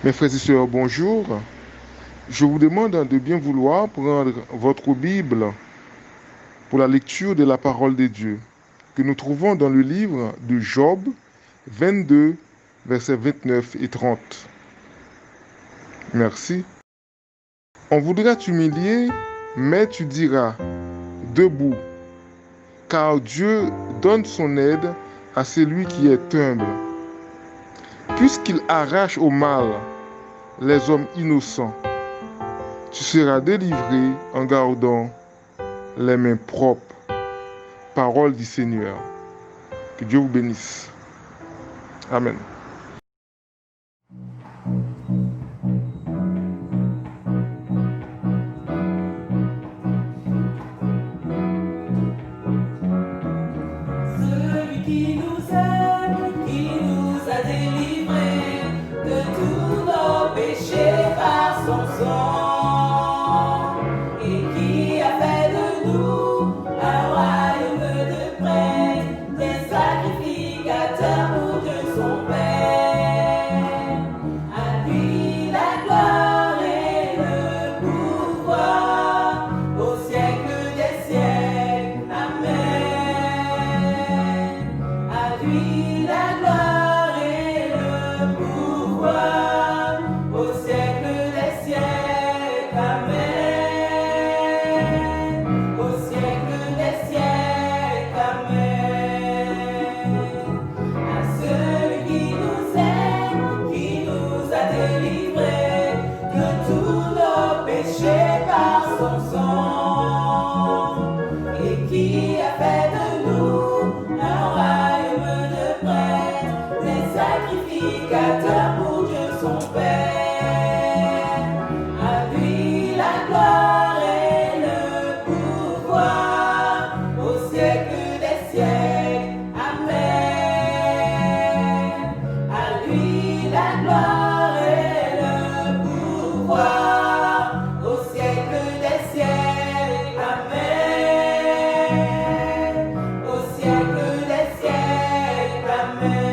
Mes frères et sœurs, bonjour. Je vous demande de bien vouloir prendre votre Bible pour la lecture de la parole de Dieu que nous trouvons dans le livre de Job 22, versets 29 et 30. Merci. On voudra t'humilier, mais tu diras, debout, car Dieu donne son aide à celui qui est humble. Puisqu'il arrache au mal les hommes innocents, tu seras délivré en gardant les mains propres. Parole du Seigneur. Que Dieu vous bénisse. Amen. Celui qui nous aime, qui nous a délivrés de tout pouvoir au siècle des siècles. Amen. Au siècle des siècles. Amen. À celui qui nous aime, qui nous a délivrés de tous nos péchés par son sang, et qui a fait de nous un royaume de prêtres, des sacrificateurs pour Dieu son Père. À lui la gloire et le pouvoir au siècle des siècles. Amen. À lui la gloire et le pouvoir au siècle des siècles. Amen. Au siècle des siècles. Amen.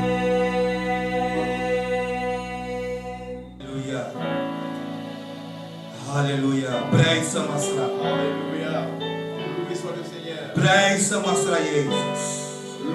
Alléluia. Praise Masra. Alléluia. Loué soit le Seigneur. Praise Masra Jesus.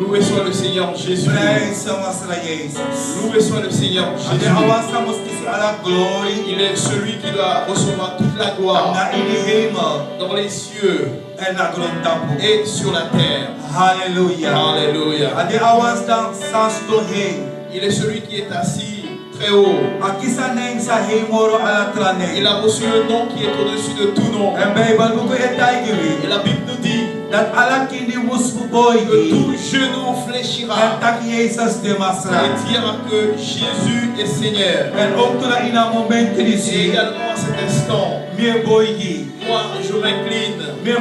Loué soit le Seigneur Jésus. Praise Masra Jesus. Loué soit le Seigneur Ade Jésus. awasa muskisi ala glory. Il est celui qui doit recevoir toute la gloire Na ini hema. dans les cieux Na gruntapu. et sur la terre. Hallelujah. Alléluia. Ade awasa sans do he. Il est celui qui est assis très haut. Akisa neng sa he moro ala trane. Il a reçu le nom qui est au-dessus de tout nom. Bible buku etai Et gibi. la Bible nous dit Dat ala kini musfu que boy. tout genou fléchira Tak Jesus de et Masra. dira que Jésus est Seigneur. En oktura ina moment Et disi. également à cet instant, Mie boy. moi je m'incline. Me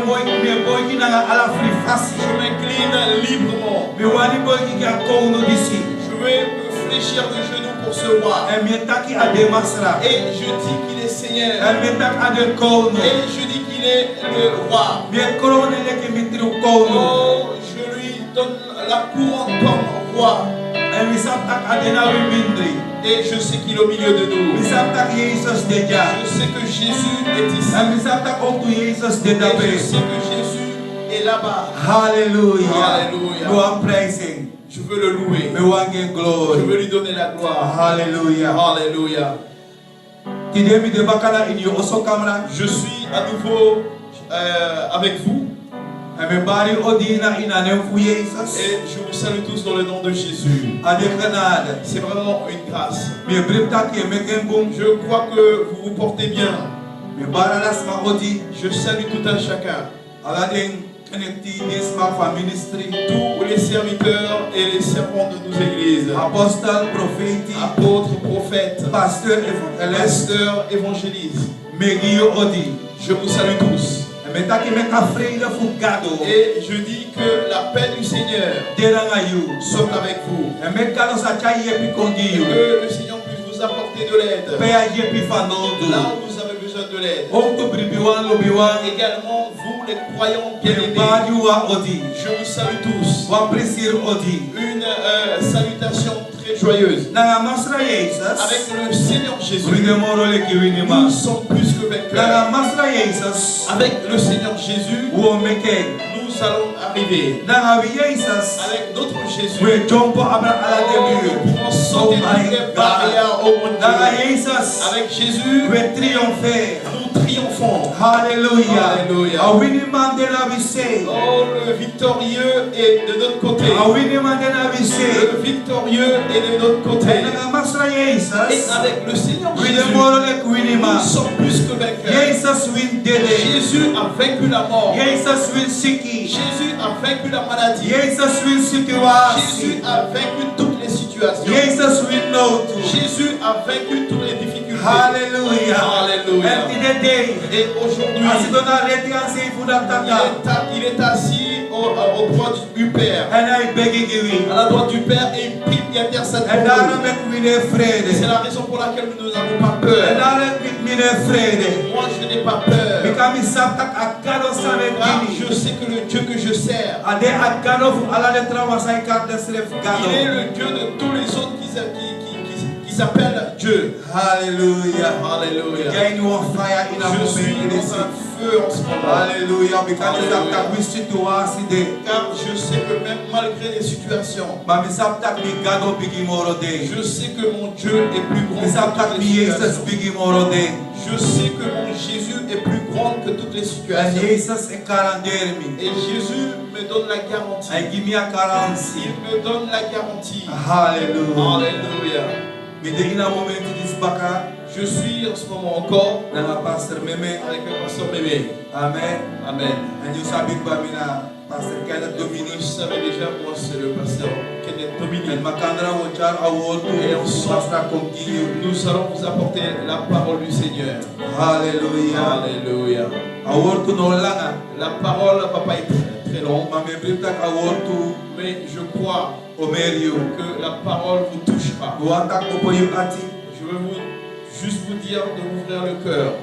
boy na ala free fast. Je m'incline librement. Me wani boy ki akouno disi. Je vais me fléchir de genoux pour ce roi. Me taki ade Masra. Et je dis qu'il est Seigneur. Me tak ade kouno. Et je dis qu'il est le roi. Me korone leke mitru kouno. Oh, je lui donne la couronne comme roi. Mi sap tak ade na wimindri. Et je sais qu'il est au milieu de nous. Mi sap tak Jesus deja. Je sais que Jésus est ici. Mi sap tak oktu Jesus de Et dabe. je sais que Jésus est là-bas. Hallelujah. Hallelujah. No I'm praising. Je veux le louer. Me wange Je glory. veux lui donner la gloire. Hallelujah. Alléluia. Today mi de bakala in your oso camera. Je suis à nouveau avec vous. Me bari odina ina nem fu Jesus. Et je vous salue tous dans le nom de Jésus. Ade granada. C'est vraiment une grâce. Me bripta ke me kembum. Je crois que vous vous portez bien. Me baralas ma odi. Je salue tout un chacun. Aladen connecti desma fa ministry. Tous les serviteurs et les servants de nos églises. Apostle, prophétique, Apôtres, prophètes, pasteur, évangéliste, pasteurs, évangélistes. Megio Odi. Je vous salue tous. Metaki me kafreila fugado. Et je dis que la paix du Seigneur Derangayu. soit avec vous. Mekano sa chai epi Et kongiyu. que le Seigneur puisse vous apporter de l'aide. Pea epi fanodu. Là où vous avez besoin de l'aide. Okto bribiwan lobiwan. Également, vous les croyants bien-aimés. Badiwa Odi. Je vous salue tous. Wa presir Odi. Une salutation très joyeuse. Nanga masra Jesus. Avec le Seigneur Jésus, Ride moro le kiwinima. nous sommes plus que vainqueurs. Nanga masra Jesus. Avec le Seigneur Jésus, Wo meke. nous allons arriver. Nanga Jesus. Avec notre Jésus, We jumpo abra ala nous debu. pouvons sauter toutes les barrières au monde. Nanga Jesus. Avec Jésus, We triompher. nous triomphons. Hallelujah. Alléluia. Awini mandela vise. Oh, le victorieux est de notre côté. Awini mandela vise. Le victorieux est de notre côté. Nanga masra Et Jesus. avec le Seigneur Ride Jésus, moro le kuinima. nous sommes plus que vainqueurs. Jesus win dede. Jésus a vaincu la mort. Jesus win siki. Jésus a vaincu la maladie. Jesus win Jésus situasi. a vaincu toutes les situations. Jesus win no to. Jésus a vaincu toutes les difficultés. Hallelujah. Alléluia. And today, Et aujourd'hui, asidona reti anse fudataka. il est assis au droit du Père, And I beg you, à la droite du Père, et il prie, il intercède pour and I nous. make me the C'est afraid. la raison pour laquelle nous n'avons pas And peur. I make me the afraid. Moi, je n'ai pas peur. Because me sabtak akado Car sabe je sais que le Dieu que je sers, Ade akado fu ala de trawa sai karta self il est gado. le Dieu de tous les autres qui s'appelle Dieu. Hallelujah. Alléluia. Gain you on fire in a Je moment suis in dans this un feu en ce moment. Hallelujah. Because it's Hallelujah. after we situation day. Car je sais que même malgré les situations, But it's after we God will begin more day. je sais que mon Dieu est plus grand It's que after toutes we les Jesus situations. begin more day. Je sais que mon Jésus est plus grand que toutes les And situations. Jesus est calendar me. Et Jésus me donne la garantie. I give me a currency. Il me donne la garantie. Hallelujah. Alléluia. Me de in a moment to this baka. Je suis en ce moment encore Dans la pasteur Meme. avec le pasteur Mémé. Amen. Amen. And you sabi ba mina pastor Kenneth Vous Dominique. savez déjà, moi c'est le pasteur Kenneth Dominique. And makandra wochar award to Et ensemble, pastor continue. nous allons vous apporter la parole du Seigneur. Hallelujah. Alléluia. Award to no langa. La parole va pas être très longue, Ma me britak award to mais je crois Omerio. que la parole vous touchera. Watak opo yu ati. Je veux juste vous dire de m'ouvrir le cœur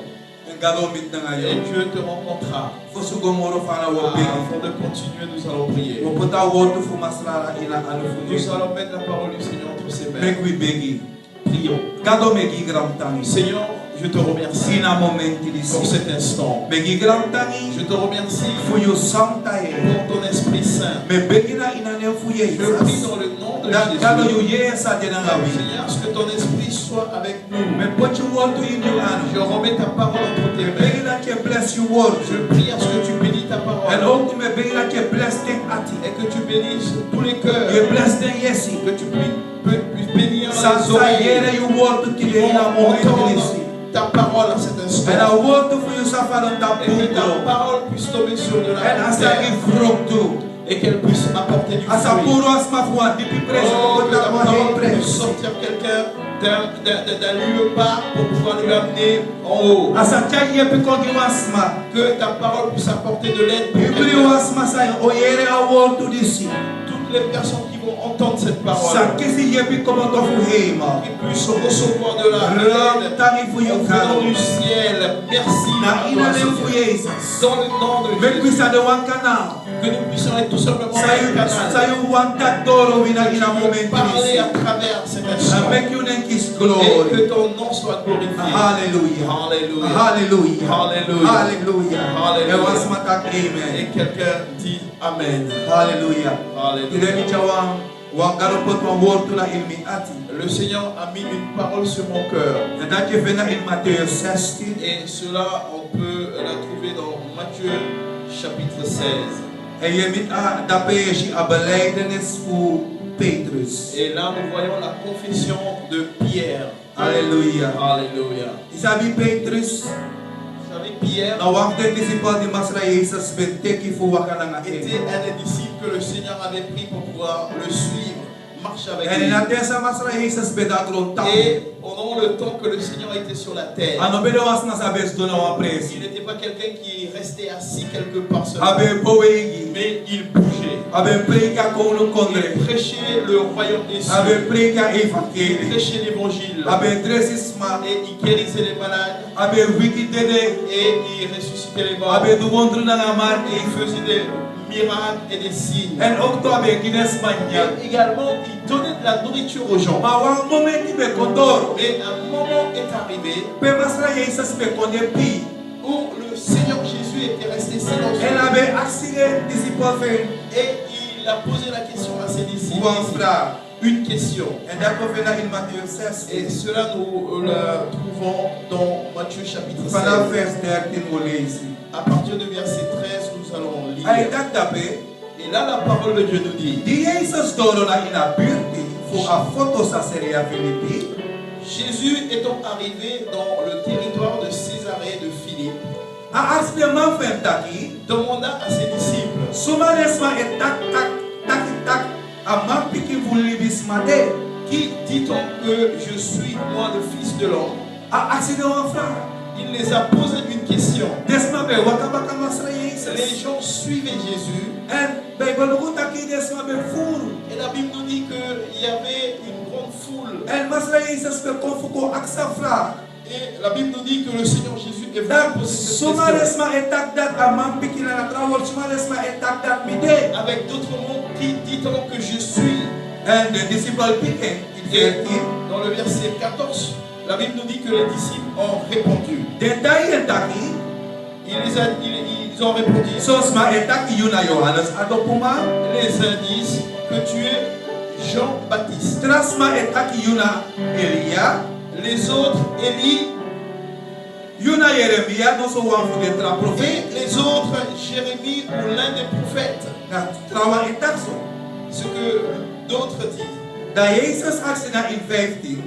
Ngalo mit na et ngayon. Dieu te rencontrera. Fosu gomoro fana wo begi. Avant de continuer, nous allons prier. Wo pota award to fu masrara ina anu fu. Nous allons mettre la parole du Seigneur entre ses mains. Make we begi. Prions. Gado megi gram tangi. Seigneur, je te remercie Sina moment pour disi. cet instant. Begi gram tangi. Je te remercie Fu yu santa ye. pour ton Esprit Saint. Me begi na ina ne fu ye. Je prie dans le nom de Da gado Jésus. yu ye sa de na ngawi. Seigneur, ce que ton Esprit soit avec nous. Me pochi word to in you Je anu. remets ta parole entre tes mains. Begi na ke bless you word. Je prie à ce que tu bénis ta And parole also me begi na ke bless them ati. et que tu bénisses tous les You cœurs. bless them yesi. Que tu puisses bénir les Santo oreilles yere you word to qui kile ina vont moment entendre disi. ta parole à cet And instant. I want to for you suffer on that Et que ta punto. parole puisse tomber sur de la And as I terre give fruit to. et qu'elle puisse apporter du As a fruit. puro as ma foi, di pi preso Oh, ko que ta ta mo parole he puisse preso. sortir quelqu'un d'un lieu bas pour pouvoir lui amener en haut. As a chai ye pi ko gi wasma. Que ta parole puisse apporter de l'aide pour Ibri quelqu'un. wasma sa o yere a want to disi. Toutes les personnes qui vont entendre cette parole, Sa kisi ye pi ko mo to fu heima. qui puissent recevoir de l'aide Ram tangi fu au you nom karo. du ciel. Merci. Na ina ne fu Jesus. Dans le nom de Make we Jésus, sa de wan kana. que nous puissions être tout simplement Sa un you canal. wan ta toro wina Que ina tu veux moment parler disi. à travers cet And instant. make you name his Et glory. que ton nom soit glorifié. Hallelujah. Alléluia. Hallelujah. Hallelujah. Hallelujah. Hallelujah. It was my talk, Et amen. quelqu'un dit Amen. Hallelujah. Today Alléluia. mi chawang wang garo pot ma word to na ilmi ati. Le Seigneur a mis une parole sur mon cœur. And that you vena in Matthew 16. Et cela, on peut la trouver dans Matthieu chapitre 16. En je mit a da peji a belijdenis voor Petrus. Et là, nous voyons la confession de Pierre. Hallelujah. Alléluia. Isabi Petrus Vous savez, Pierre na wang te disciple di Masra Jesus ben teki fu wakana nga était un des disciples que le Seigneur avait pris pour pouvoir le suivre, marcher avec En lui. na tesa Masra Jesus ben da gron tap. Et pendant le temps que le Seigneur était sur la terre, Ano bedo was na sa bes do na wa il presi. n'était pas quelqu'un qui restait assis quelque part seulement, Abe powegi. mais il bougeait. Abe preka kono Il kondre. prêchait le royaume des cieux. Abe preka Il evangeli. prêchait l'évangile. Abe dresisma. Et il guérissait les malades. Abe wiki dede. Et il ressuscitait les morts. Abe du wondru na nga Et marki. il faisait des miracles et des signes. En ook to abe Guinness manya. Et également, il donnait de la nourriture aux gens. Ma wang momenti be kondoro. Et un moment est arrivé Pe Masra Jesus be konde pi. où le Seigneur Jésus était resté silencieux. En abe aksile disciple fe. Et il a posé la question à ses disciples. Wang fra. Une question. En dat we vena in Matthew 16. Et cela, nous la trouvons dans Matthieu chapitre 16. Vanaf vers 13 we lezen. À partir du verset 13, nous allons lire. Ay dat dape. Et là, la parole de Dieu nous dit, Di Jesus doro na ina buurti. Fu a foto sa seria Filipi. Jésus étant arrivé dans le territoire de Césarée de Philippe, A aspe man fen taki. demanda à ses disciples, Suma resma e tak tak tak tak. A man piki vulibis mate. qui dit-on que je suis, moi, le Fils de l'homme? A aksile wan fra. Il les a posé une question. Desma be wakabaka Masra Jesus. Les gens suivaient Jésus En Bible ko taki desma be furu. et la Bible nous dit qu'il y avait une grande foule. En Masra Jesus be konfuko aksa fra. Et la Bible nous dit que le Seigneur Jésus est venu Dat poser cette suma question. resma e tak dat a man piki na trawol suma resma e tak dat mide. Avec d'autres mots, qui dit-on que je suis? And the disciple picking. Il 13. Dans le verset 14, la Bible nous dit que les disciples ont répondu. Dentai entaki, Ils ont répondu. sosma entaki yuna Yohanes adopuma, Les uns disent que tu es Jean-Baptiste. trasma entaki yuna Elia, Les autres, Élie. yuna Yeremia, no so wan fu de tra Et profet, les autres, Jérémie ou l'un des prophètes. na trawa entakso. Ce que d'autres disent. Da Jesus aksina in 15,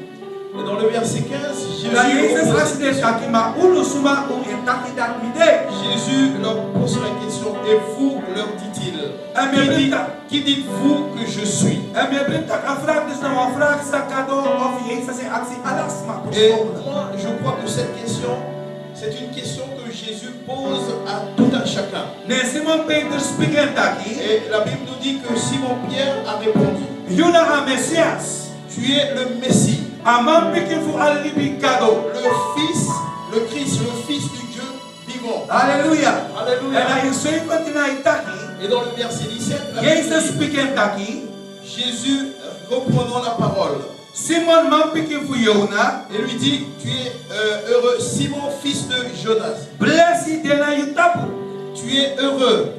Et dans le verset 15, da Jesus Jésus, aksina entaki ma ulu suma un entaki dat mide. Jésus leur pose la question. Et vous, leur dit-il, qui dites-vous que je suis? En me brengt tak afraag, dus nou een vraag sa cadeau of Jezus in actie alles ma Et persoonlijk. moi, je crois que cette question, c'est une question que Jésus pose à tout un chacun. Ne Simon Peter speak entaki, Et la Bible nous dit que Simon-Pierre a répondu, yuna a Messias. tu es le Messie, Amam pikin fu alibi cadeau. le Fils, le Christ, le Fils du Dieu vivant. Hallelujah. En Alléluia. in 17 itaki, Et dans le verset 17, la Bible Jezus dit, speak entaki, Jésus, reprenant la parole, Simon man pikin fu Yona, et lui dit, tu es heureux, Simon, fils de Jonas, blessed dena yutapu. tu es heureux,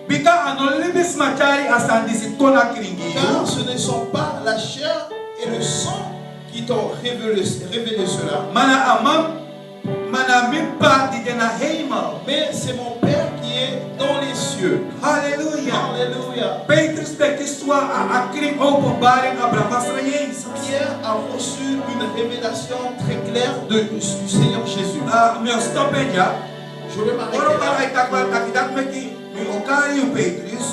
Bika anolibis machari asandisi kona kiringi. car ce ne sont pas la chair et le sang qui t'ont révélé cela, Mana amam, mana mimpa di dena heima. mais c'est mon Père qui est dans les cieux. Hallelujah. Alléluia. Peter spreekt histoire à kring openbaring Abraham Jezus. Pierre a reçu une révélation très claire du Seigneur Jésus. Meu stoppen ja. Je vais m'arrêter Oro là. para itak wel takidak meki mi okari u Petrus.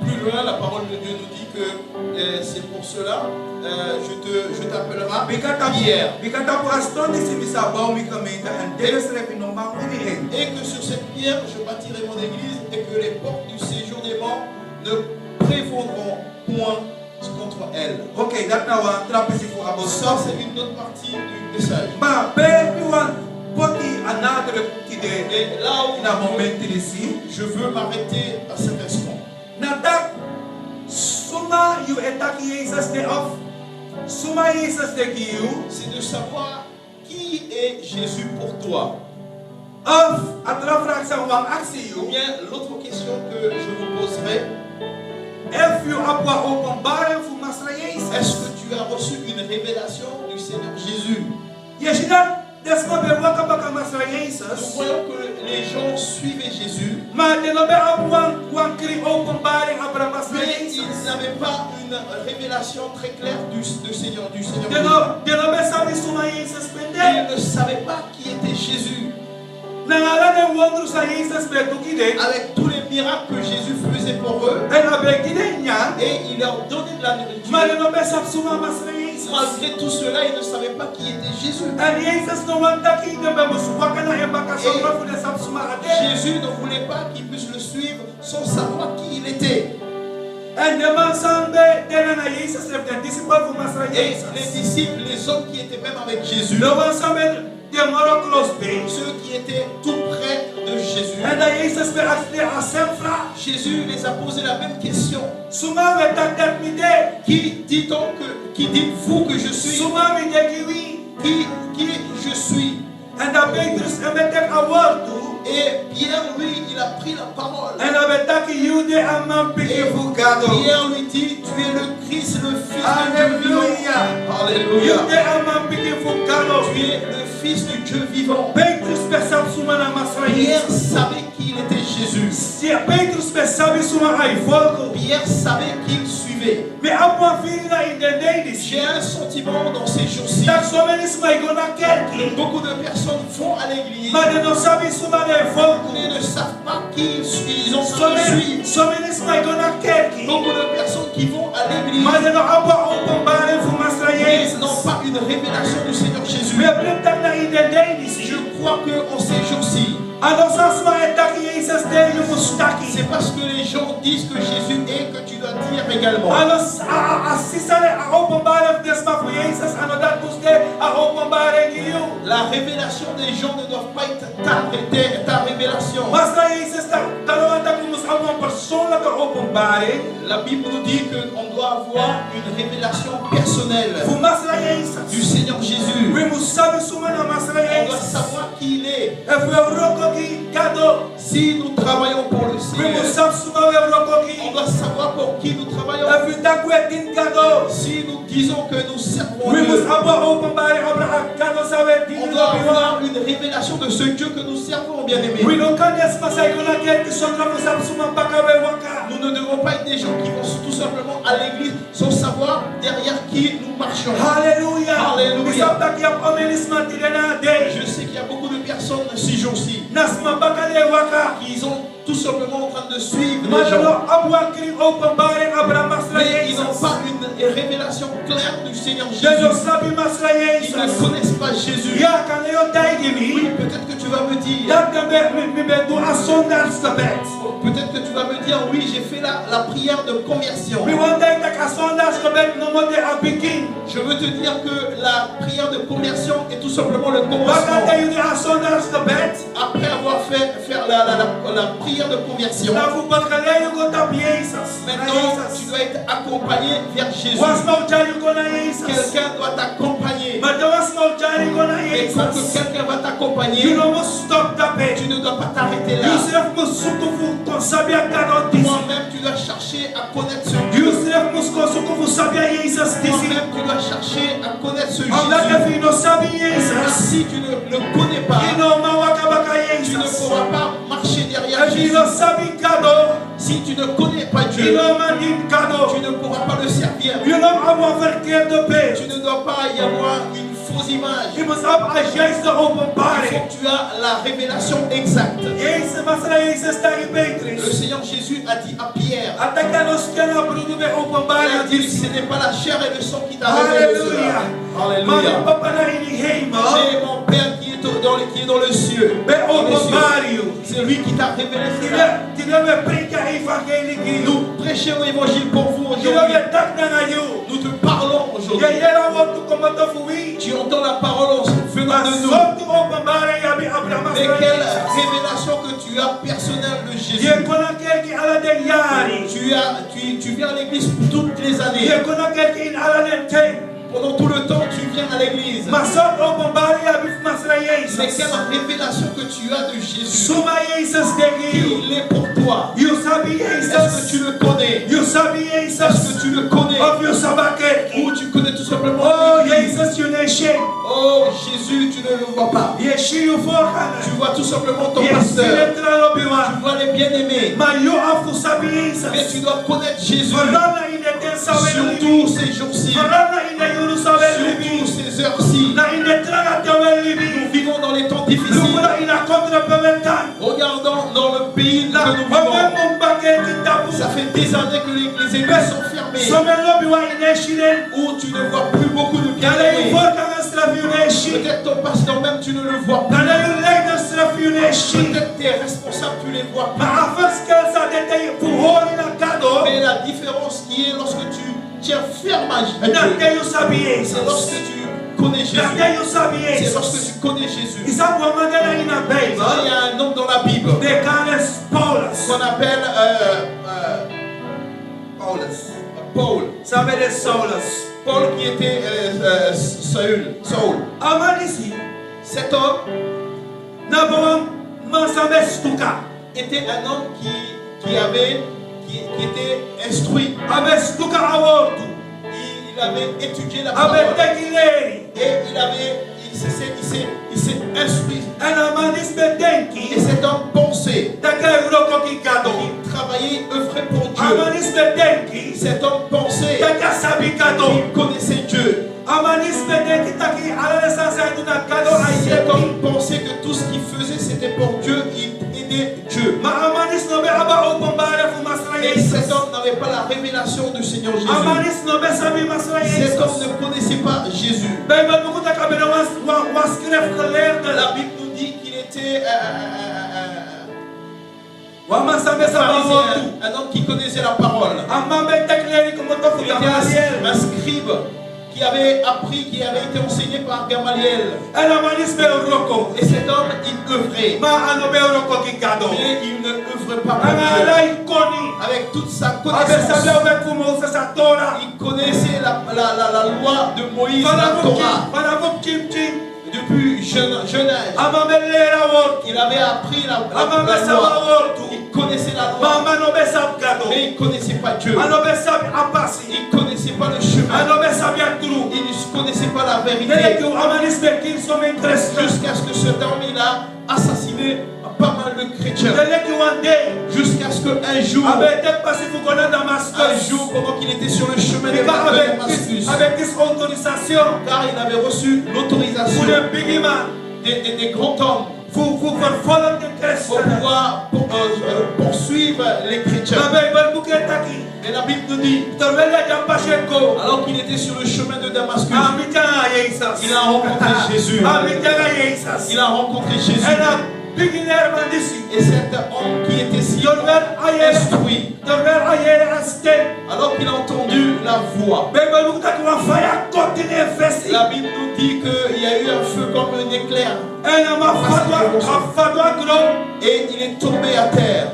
Plus loin, la parole de Dieu nous dit que c'est pour cela, je t'appellerai Pierre. Bika tapu astondi si bisa bau mi kamenta en deles repi no ma uni en. Et que sur cette pierre, je bâtirai mon église et que les portes du séjour des morts ne prévaudront point contre elle. Okay, dat na wan trapezi fu abo Ça, stop. c'est une autre partie du message. Ma pe mi wan poti another kide Et là où na moment ici. je veux m'arrêter à cet instant. Natak suma you etaki Jesus de of. Suma Jesus de giu. C'est de savoir qui est Jésus pour toi. Of atra fraksa wan aksi Ou you. bien l'autre question que je vous poserai, If you apwa openbaring fu masra Jesus. est-ce que tu as reçu une révélation du Seigneur Jésus? Yeshida desma be waka baka masra Nous Jesus. voyons que les gens suivaient Jésus, Ma de no be wan kri openbaring Abraham masra mais Jesus. ils n'avaient pas une révélation très claire du Seigneur De Jésus. no be sabi suma Jesus pende. Ils ne savaient pas qui était Jésus. Nangala de wondru sa Jesus be tukide. Avec tous les miracles que Jésus faisait pour eux, Ena be kide nya. et il leur donnait de la nourriture. Ma de no be sab suma masra Jesus. Malgré tout cela, ils ne savaient pas qui était Jésus. And Jesus no wan taki de be muswaka na embaka so fu de sab suma ade. Jésus ne voulait pas qu'ils puissent le suivre sans savoir qui il était. And the man sambe de na Jesus le de disciple fu masra Et Jesus. les disciples, les hommes qui étaient même avec Jésus, No wan sambe de moro close be. ceux qui étaient tout près de Jésus, And Jesus be asle a semfra. Jésus les a posé la même question. Suma me tak dat mi de. Qui dites-vous que je suis? Suma mi de kiwi. Qui je suis? And the Petrus emetek a word to. Et Pierre, lui, il a pris la parole. And the betaki yude amam piki fu kado. Pierre lui dit, tu es le Christ, le Fils de Dieu vivant. Hallelujah. Alléluia. Yude amam piki fu kado. Tu es le Fils du Dieu vivant. Petrus be sab suma na masra Pierre Jesus. savait qui il était Jésus. Si Petrus be sabi suma ay folko. Pierre savait qui il suivait. Me apwa filina in the ladies. J'ai un sentiment dans ces jours-ci. Tak so many smay gonna kerki. Beaucoup de personnes vont à l'église Ma de no sabi suma de folko. mais ne savent pas qui ils ont besoin de suivre. So many smay gonna kerki. Beaucoup de personnes qui vont à l'église Ma de no apwa openbaring fu masra mais Jesus. n'ont pas une révélation du Seigneur Jésus. Me brentak na in the ladies. Je crois qu'en ces jours-ci, Ano sasma etaki Jesus de you mustaki. c'est parce que les gens disent que Jésus est que tu dois dire également. Ano sisale a openbaring desma fu Jesus. Ano dat muste a openbaring you. La révélation des gens ne doit pas être ta révélation. Masra Jesus ta kalawanta kumus amon persoonlijke openbaring La Bible nous dit qu'on doit avoir une révélation personnelle voor Masra Jezus. du Seigneur Jésus. We moeten samen zoeken naar Masra On doit Jezus. savoir qui il est. En we rokoki cadeau. Si nous travaillons pour le We Seigneur, moeten samen zoeken we on rokoki. doit savoir pour qui nous travaillons. En we dankwe cadeau. Si nous disons que nous servons We Dieu, moeten hebben openbaring op de cadeau samen on dienen doit op je avoir une révélation de ce Dieu que nous servons, bien-aimés. we don't kan eens masai kuna kerk sondra voor samen zoeken baka we waka. Nous ne devons pas être des gens qui vont tout simplement à l'église sans savoir derrière qui nous marchons. Hallelujah. Hallelujah. Isap tak yap omenisma tirena de. Je sais qu'il y a beaucoup de personnes ces jours-ci Nasma baka le waka. qui sont tout simplement en train de suivre les Maar gens. abwa kring openbaring Abraham Masra Mais ils n'ont Jezus. pas une révélation claire du Seigneur Je Jésus. sabi Masra Ils ne Jezus. connaissent pas Jésus. Ja kan yo daigi Oui, mi. peut-être que tu vas me dire, Dat kan me do a zondagsgebed. peut-être que tu vas me dire, oui, j'ai fait la prière de conversion. Mi want dat ik a zondagsgebed no mo de a begin. Je veux te dire que la prière de conversion est tout simplement le Wat commencement. kan jullie a zondagsgebed? Après avoir fait faire la prière de conversion, Na fu bakale go tap Jezus. maintenant tu dois être accompagné vers Jésus. Was no jari go na Jezus. Quelqu'un doit t'accompagner. Maar er was no jari go na Et quand que Jezus. quelqu'un va t'accompagner, You no must stop that bed. tu ne dois pas t'arrêter là. Yusuf must suku fu kon sabia God disi. Toi-même, tu dois chercher à connaître ce Dieu. Yusuf must kon suku fu sabia Jezus disi. Toi-même, tu dois chercher à connaître ce Omdat Jésus. if you no sabi Jezus. Si tu ne le connais pas, You no ma waka baka tu ne Jezus. pourras pas marcher derrière If you Jésus. no sabi kado. Si tu ne connais pas You Dieu, no man din tu kado. ne pourras pas le servir. You no awa verkeerde beeld. Tu ne dois pas y avoir une fausse image. Je moet op als juist de Il faut openbaring. que tu as la révélation exacte. Jezus, Masra Jezus, daar je Le beter. Seigneur Jésus a dit à Pierre, Attaque nos kennen, broeder, bij il a openbaring. dit, ce n'est pas la chair et le sang qui t'a révélé cela. Halleluja. Maar je Alléluia. papa daar in die hemel. J'ai mon Père qui est dans le cieux. Bij Dans les cieux. openbaring. C'est lui qui t'a révélé cela. Die we preken evangelie. Nous prêchons l'évangile pour vous Die aujourd'hui. we dak naar jou. Nous te parlons Je aujourd'hui. jera wat toekomen te voelen. Tu entends la parole venant Maar de nous. zo te openbaring heb je Abraham Mais Masra quelle Jezus. révélation que tu as personnelle de Je Jésus. kon een kerk in alle den jaren. Tu viens à l'église toutes les années. Je kon een kerk in alle den tijd. Pendant tout le temps, tu viens à l'église. Maar zo openbaring heb je Masra Mais Jezus. quelle révélation que tu as de Jésus. Suma Jezus tegen Qui jou. il est pour toi. You sabi Est-ce que Jesus. tu le connais? You sabi Est-ce Jesus. que tu le connais? Of you sabakerki. Ou tu connais tout simplement Oh l'église? Jesus, you ne shame. Oh Jésus, tu ne le vois pas. Yeshi you forhana. Tu vois tout simplement ton Yeshi pasteur. letra Tu lobiwa. vois les bien-aimés. Ma you have to sabi Mais Jesus. tu dois connaître Jésus. Verana in the ten sawen Surtout libi. ces jours-ci. Verana in the yuru sawen Surtout libi. ces heures-ci. Na in the traga tawen Nous libi. vivons dans les temps difficiles. Lukuna in a kontra pementan. Regardons dans le pays Na que nous omen vivons. mumbake kitabu. Ça fait des années que les églises sont fermées. Somen lobiwa in the shiren. Où tu ne vois plus beaucoup de Kala you bien-aimés. forhana straf you ne shi. Peut-être ton pasteur même, tu ne le vois pas. Kala you leiders straf you ne shi. Peut-être tes responsables, tu ne les vois pas. Maar afers kelsa dete fuhori na kado. Mais la différence qui est lorsque tu tiens ferme à Na Dieu, te you sabi c'est lorsque Jesus. tu connais Jésus. Na te you sabi C'est lorsque Jesus. tu connais Jésus. Isa mwamagana ina Il Bible. y a un homme dans la Bible De kanes Paulus. qu'on appelle Paul. Sabe de Saulus. Paul qui était Saul. Amanisi. Cet homme Na bawang masabe stuka. était un homme qui était instruit. Abe stuka awortu. Il avait étudié la Abe parole. tekileri. Et il s'est instruit. Ana manis bedenki. Et cet homme pensait, Taka uroko kikado. il travaillait, œuvrait pour Dieu. Amanis bedenki. Cet homme pensait, Taka sabi kado. il connaissait Dieu. Amanis bedenki taki ala sansa iduna kado Cet ayeti. homme pensait que tout ce qu'il faisait c'était pour Dieu, il aidait Dieu. Ma amanis no be aba openbare fu masra Mais Jesus. cet homme n'avait pas la révélation du Seigneur Jésus. Amanis no be sabi masra Cet homme Jesus. ne connaissait pas Jésus. Bible buku tak abena was skref geleerd. La Bible nous dit qu'il était Wa masabe sabawotu. pharisien, un homme qui connaissait la parole. Amma be tekleri como to Il futa était Mariel. un scribe qui avait appris, qui avait été enseigné par Gamaliel. Ela manisbe uroko. Et cet homme, il œuvrait. Ma anobe uroko kikado. Mais il ne œuvrait pas pour Anga Dieu. ala ikoni. Avec toute sa Abe connaissance, sabe obe kumo sa Torah. il connaissait la loi de Moïse, la Fana Torah. vuk chim. Depuis jeune âge, Amamelera wortu. il avait appris la Amame loi. sama wortu. Il connaissait la loi, Mama nobe sabgado. mais il ne connaissait pas Dieu. Anobe sabi apasi. Il ne connaissait pas le chemin. Anobe sabi aturu. Il ne connaissait pas la Dele vérité. ki amanisbe kin some interest. Jusqu'à ce que cet homme, il a assassiné pas mal de chrétiens. Dele ki one day. Jusqu'à ce qu'un jour, Abe tek pasi fukona Damascus. un jour, pendant qu'il était sur le chemin de Ika Damascus, avec this autorisation. car il avait reçu l'autorisation Pour un big man. des grands hommes Pour follow the pour Christ. pouvoir poursuivre les chrétiens. La Bible book est taki. Et la Bible nous dit, Torvele jampasheko. alors qu'il était sur le chemin de Damascus, Amitanga Jesus. il a rencontré Jésus. Amitanga Jesus. Il a rencontré Jésus. Ela beginner mandisi. Et cet homme qui était si Torvel ayer. instruit, Torvel ayer aste. alors qu'il a entendu la voix, Bible book taki wa fire continue festi. la Bible nous dit qu'il y a eu un feu comme un éclair. Ela ma fadwa gro. Et il est tombé à terre.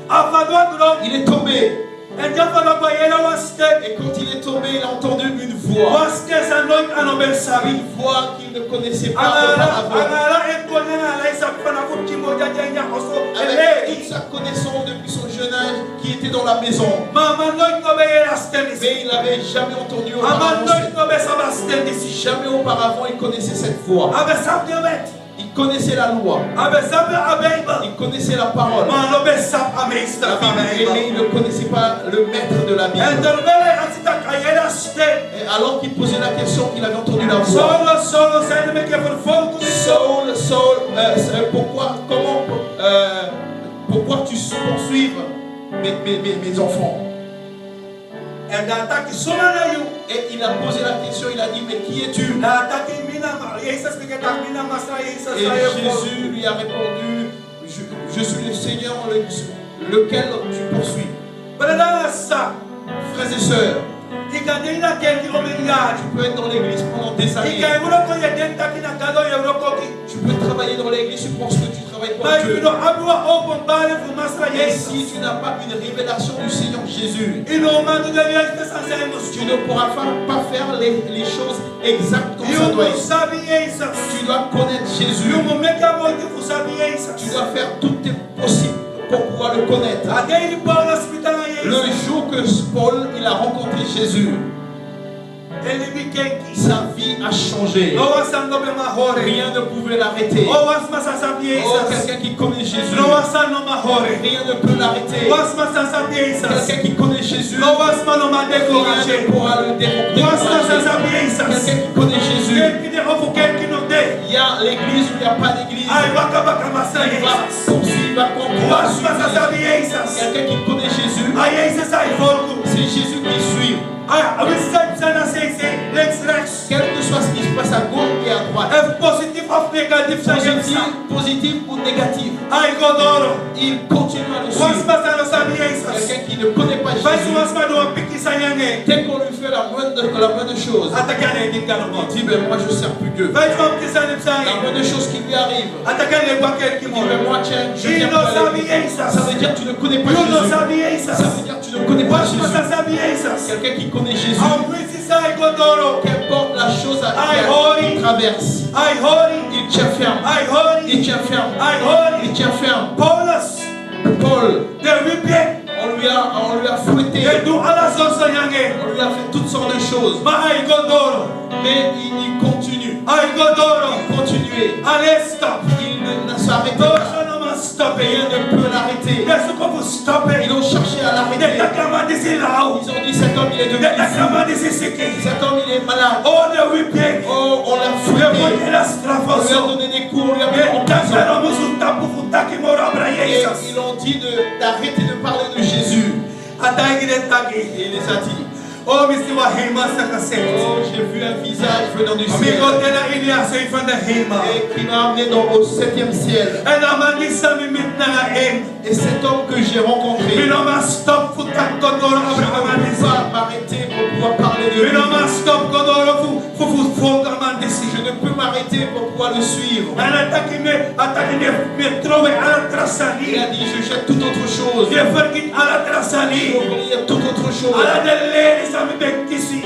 Afadwa gro. Il est tombé. Enja fadwa kwa yela waste. Et quand il est tombé, il a entendu une voix. Waste sanoik anobel sabi. Une voix qu'il ne connaissait pas auparavant. Agala ekonena ala isa pana kutimo jajanya oso. Avec toute sa connaissance depuis son jeune âge, qui était dans la maison. Mama noik no be yela stenisi. Mais il n'avait jamais entendu Ama auparavant. noik no be saba stenisi. Jamais auparavant, il connaissait cette voix. Abe sabi omet. Il connaissait la loi. Abe sabi abeiba. Il connaissait la parole. Ma no be sab ameista La Bible, abeiba. mais il ne connaissait pas le maître de la Bible. Entorvele asita kayela ste. Et alors qu'il posait la question, qu'il avait entendu la voix. Solo sai me ke for fogo. Saul, pourquoi tu poursuives mes enfants? Enda taki somana yu. Et il a posé la question, il a dit, mais qui es-tu? Na taki mina ma. Jesus ke tak mina masa Jesus Et ayo. Jésus lui a répondu, je suis le Seigneur lequel tu poursuis. Brother sa. Frères et sœurs, Ikadina kendi omengari. tu peux être dans l'église pendant des années. Ika uroko yeden taki na kado uroko ki. Tu peux travailler dans l'église, tu penses que tu travailles pour Ma Dieu. yuno abua open bale fu masra Et Jesus. si tu n'as pas une révélation du Seigneur Jésus, Ino mandu de viaje sanse mus. tu ne pourras pas faire les choses exactes comme ça doit You être. sabi Jesus. Tu dois connaître Jésus. You mo make a moti fu sabi Tu Jesus. dois faire tout tes possible pour pouvoir le connaître. Adei Paul hospital Le Jesus. jour que Paul il a rencontré Jésus, Ele bikenki. sa vie a changé. No wasando be mahore. Rien ne pouvait l'arrêter. O was masa sabi Oh, Jesus. quelqu'un qui connaît Jésus, No wasano mahore. rien ne peut l'arrêter. Was masa sabi Jesus. Quelqu'un qui connaît Jésus, No was mano ma rien décourager. ne pourra le Was masa décourager. sabi Jesus. Quelqu'un qui connaît Jésus, Quelqu'un de ofu quelqu'un no de. il y a l'église ou il n'y a pas d'église. Ai waka baka masa Il va Jesus. poursuivre, il va Was masa continuer. sabi Jesus. Quelqu'un qui connaît Jésus, Ai Jesus ai fogo. c'est Jésus qui suit. Ai awisa sana sei lex rex. Quel que soit ce qui se passe à gauche et à droite, F positive of negative positif ou négatif, Ai godoro. il continue à le Was suivre. masa no sabi Jesus. Quelqu'un qui ne connaît pas Vai Jésus, was ma do piki sanyange. dès qu'on lui fait la moindre chose, Atakane dingalo mo. il dit ben moi je ne sers plus Dieu. Vai com que sabe La sai. moindre chose qui lui arrive, Atakane kwa quelqu'un il mo. dit ben moi tiens, je Il viens no pas sabi aller. Jesus. Ça veut dire que tu ne connais pas You no Jésus. sabi Ça Jesus. veut dire que tu ne connais pas Was Jésus. masa sabi Jesus. Quelqu'un qui connaît Jésus, Awisi sai godoro. qu'importe la chose Aïe, hori. qu'il traverse, Ai hori. il tient ferme. Ai hori. Il tient ferme. Ai hori. Il tient ferme. Paulus. Paul, De wipe. on lui a fouetté. De du ala so sanyange. On lui a fait toutes sortes de choses. Ma ai godoro. Mais il continue. Ai godoro. Il continuait. Allez stop. Il ne s'arrêtait No pas. no ma stop. Rien ne peut l'arrêter. Yesu ko stop. Ils ont cherché à l'arrêter. Detakama disi lao. Ils ont dit cet homme il est devenu fou. Detakama disi siki. Cet homme il est malade. Oh de wipe. Oh, on l'a De fouetté. la On lui a strafoso. donné des coups, on lui a mis en prison. Detakama musu tapu futaki mora bra Et Jesus. ils ont dit d'arrêter de parler de Jésus. Atagi de Et taki. il les a dit, Oh, misi wa hema sakasek. Oh, j'ai vu un visage venant du ciel. Amigo tena Elias ay fan de hema. Et qui m'a amené au 7e ciel. En amandi sami mitna nga en. Et cet homme que j'ai rencontré, Minoma stop futak kodoro je Abraham ne peux andisi. pas m'arrêter pour pouvoir parler de lui. Minoma stop kodoro fu amandisi. Je ne peux m'arrêter pour pouvoir le suivre. Ana takime me trove ala Il trasani. a dit, je jette toute autre chose. Je verkit ala trasani. Je vais oublier toute autre chose. Ala delle sami bekisi.